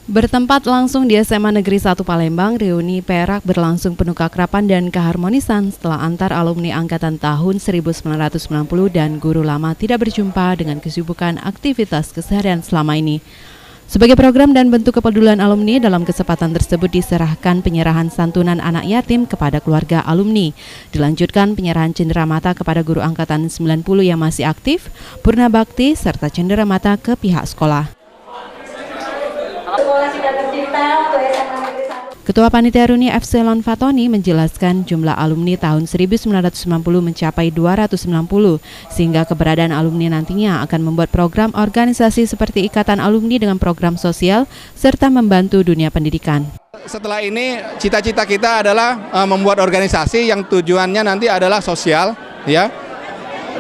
Bertempat langsung di SMA Negeri 1 Palembang, reuni Perak berlangsung penuh keakraban dan keharmonisan setelah antar alumni angkatan tahun 1990 dan guru lama tidak berjumpa dengan kesibukan aktivitas keseharian selama ini. Sebagai program dan bentuk kepedulian alumni, dalam kesempatan tersebut diserahkan penyerahan santunan anak yatim kepada keluarga alumni. Dilanjutkan penyerahan cenderamata kepada guru angkatan 90 yang masih aktif, purna bakti, serta cenderamata ke pihak sekolah. Ketua Panitia Reuni Epsilon Fatoni menjelaskan jumlah alumni tahun 1990 mencapai 290, sehingga keberadaan alumni nantinya akan membuat program organisasi seperti Ikatan Alumni dengan program sosial, serta membantu dunia pendidikan. Setelah ini cita-cita kita adalah membuat organisasi yang tujuannya nanti adalah sosial, ya.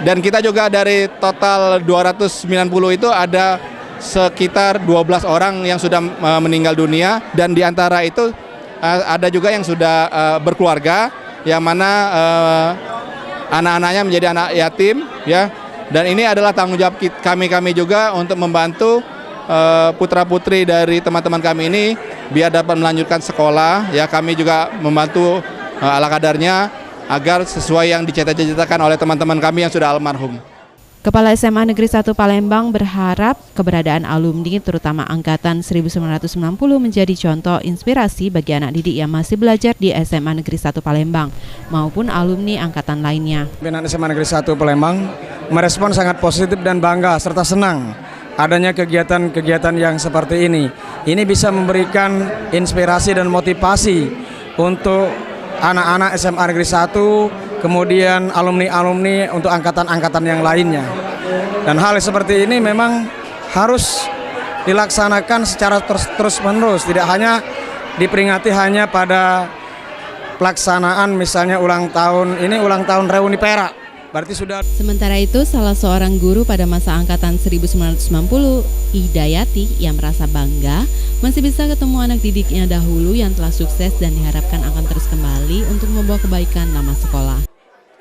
Dan kita juga dari total 290 itu ada sekitar 12 orang yang sudah meninggal dunia, dan di antara itu ada juga yang sudah berkeluarga, yang mana anak-anaknya menjadi anak yatim, ya. Dan ini adalah tanggung jawab kami juga untuk membantu putra-putri dari teman-teman kami ini biar dapat melanjutkan sekolah, ya. Kami juga membantu ala kadarnya agar sesuai yang dicita-citakan oleh teman-teman kami yang sudah almarhum. Kepala SMA Negeri 1 Palembang berharap keberadaan alumni terutama angkatan 1990 menjadi contoh inspirasi bagi anak didik yang masih belajar di SMA Negeri 1 Palembang maupun alumni angkatan lainnya. Pimpinan SMA Negeri 1 Palembang merespon sangat positif dan bangga serta senang adanya kegiatan-kegiatan yang seperti ini. Ini bisa memberikan inspirasi dan motivasi untuk anak-anak SMA Negeri 1, kemudian alumni-alumni untuk angkatan-angkatan yang lainnya. Dan hal seperti ini memang harus dilaksanakan secara terus-menerus, tidak hanya diperingati hanya pada pelaksanaan misalnya ulang tahun reuni Perak. Berarti sudah. Sementara itu, salah seorang guru pada masa angkatan 1990, Hidayati, yang merasa bangga masih bisa ketemu anak didiknya dahulu yang telah sukses dan diharapkan akan terus kembali untuk membawa kebaikan nama sekolah.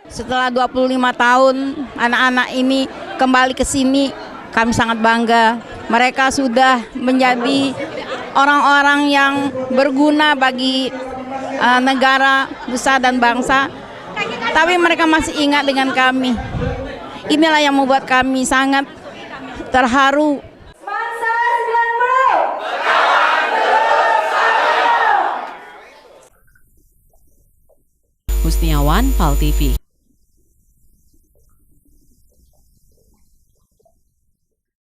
Setelah 25 tahun anak-anak ini kembali ke sini, kami sangat bangga. Mereka sudah menjadi orang-orang yang berguna bagi negara, nusa dan bangsa. Tapi mereka masih ingat dengan kami. Inilah yang membuat kami sangat terharu. Husniawan, PAL TV.